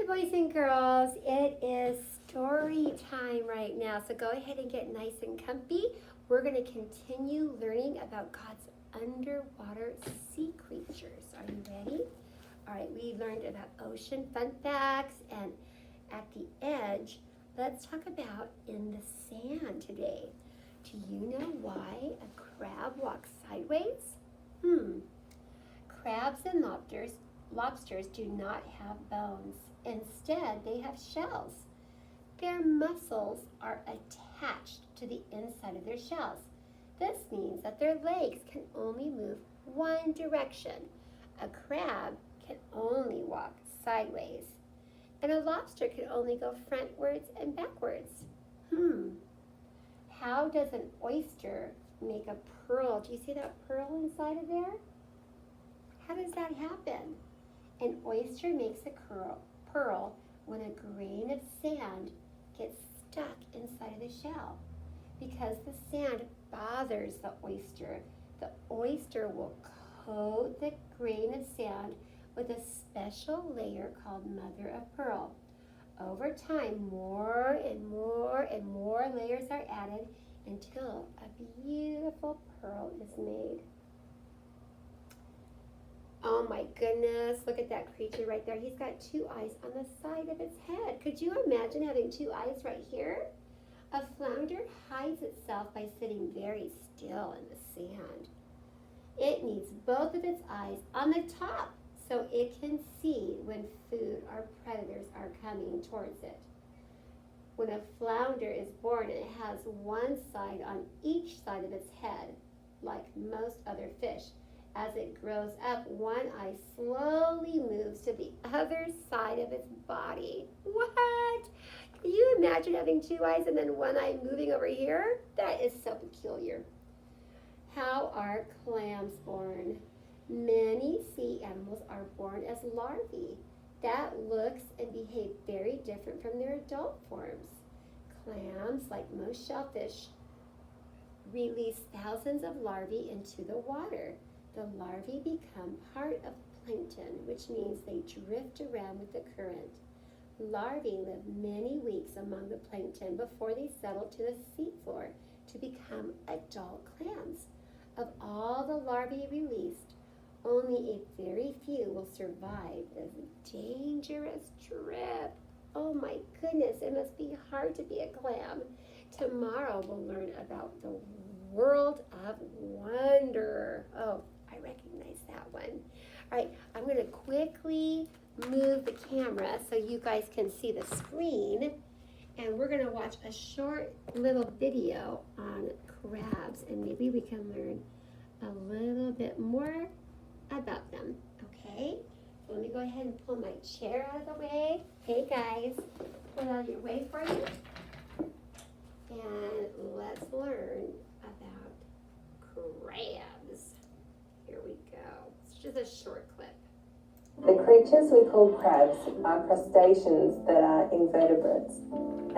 Hi boys and girls, it is story time right now, so go ahead and get nice and comfy. We're going to continue learning about God's underwater sea creatures. Are you ready? All right, we learned about ocean fun facts, and at the edge, let's talk about in the sand today. Do you know why a crab walks sideways? Crabs and lobsters do not have bones. Instead, they have shells. Their muscles are attached to the inside of their shells. This means that their legs can only move one direction. A crab can only walk sideways, and a lobster can only go frontwards and backwards. How does an oyster make a pearl? Do you see that pearl inside of there? How does that happen? An oyster makes a pearl when a grain of sand gets stuck inside of the shell. Because the sand bothers the oyster will coat the grain of sand with a special layer called mother of pearl. Over time, more and more and more layers are added until a beautiful pearl is made. Oh my goodness, look at that creature right there. He's got two eyes on the side of its head. Could you imagine having two eyes right here? A flounder hides itself by sitting very still in the sand. It needs both of its eyes on the top so it can see when food or predators are coming towards it. When a flounder is born, it has one side on each side of its head, like most other fish. As it grows up, one eye slowly moves to the other side of its body. What? Can you imagine having two eyes and then one eye moving over here? That is so peculiar. How are clams born? Many sea animals are born as larvae that looks and behave very different from their adult forms. Clams, like most shellfish, release thousands of larvae into the water. The larvae become part of plankton, which means they drift around with the current. Larvae live many weeks among the plankton before they settle to the seafloor to become adult clams. Of all the larvae released, only a very few will survive this dangerous trip. Oh my goodness, it must be hard to be a clam. Tomorrow we'll learn about the world of wonder. Oh, I recognize that one. All right, I'm going to quickly move the camera so you guys can see the screen, and we're going to watch a short little video on crabs, and maybe we can learn a little bit more about them. Okay, so let me go ahead and pull my chair out of the way. Hey guys, put it out of your way for you, and let's learn about crabs. Here we go. It's just a short clip. The creatures we call crabs are crustaceans that are invertebrates.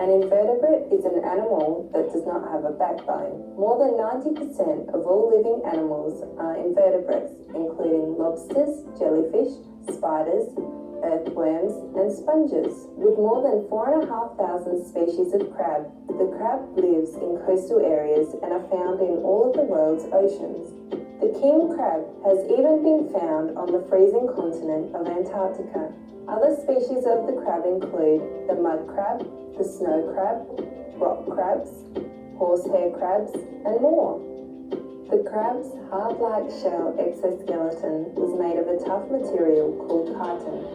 An invertebrate is an animal that does not have a backbone. More than 90% of all living animals are invertebrates, including lobsters, jellyfish, spiders, earthworms, and sponges. With more than 4,500 species of crab, the crab lives in coastal areas and are found in all of the world's oceans. The king crab has even been found on the freezing continent of Antarctica. Other species of the crab include the mud crab, the snow crab, rock crabs, horsehair crabs, and more. The crab's hard-like shell exoskeleton is made of a tough material called chitin.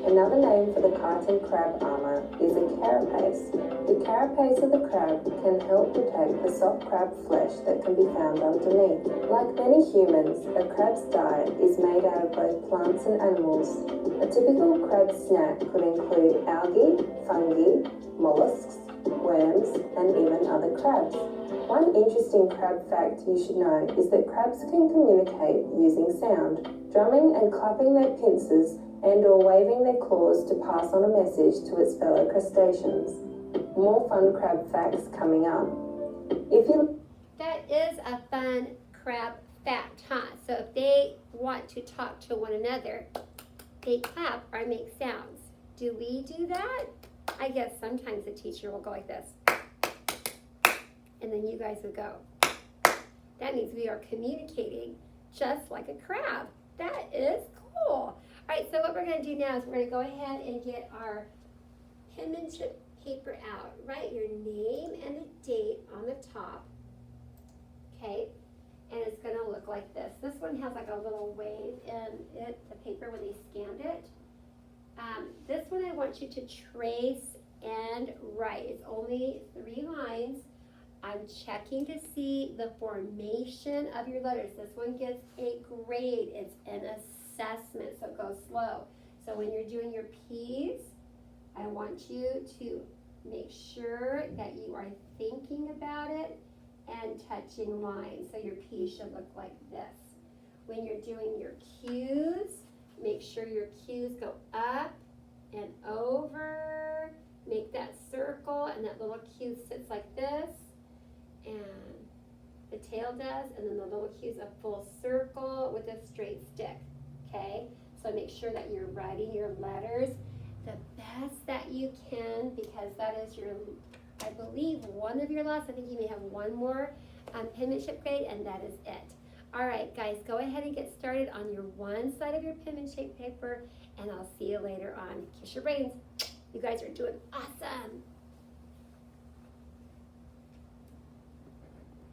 Another name for the chitin crab armor is a carapace. The carapace of the crab can help protect the soft crab flesh that can be found underneath. Like many humans, a crab's diet is made out of both plants and animals. A typical crab snack could include algae, fungi, mollusks, worms, and even other crabs. One interesting crab fact you should know is that crabs can communicate using sound, drumming and clapping their pincers and or waving their claws to pass on a message to its fellow crustaceans. More fun crab facts coming up. That is a fun crab fact, huh? So if they want to talk to one another, they clap or make sounds. Do we do that? I guess sometimes the teacher will go like this. And then you guys would go. That means we are communicating just like a crab. That is cool. All right, so what we're going to do now is we're going to go ahead and get our penmanship paper out. Write your name and the date on the top. Okay, and it's going to look like this. This one has like a little wave in it, the paper when they scanned it. This one I want you to trace and write. It's only 3 lines. I'm checking to see the formation of your letters. This one gets a grade. It's an assessment, so go slow. So when you're doing your P's, I want you to make sure that you are thinking about it and touching lines. So your P should look like this. When you're doing your Q's, make sure your Q's go up and over. Make that circle, and that little Q sits like this. And the tail does, and then the little Q is a full circle with a straight stick, okay? So make sure that you're writing your letters the best that you can, because that is your, I believe, one of your last. I think you may have one more penmanship grade, and that is it. All right, guys, go ahead and get started on your one side of your penmanship paper, and I'll see you later on. Kiss your brains. You guys are doing awesome.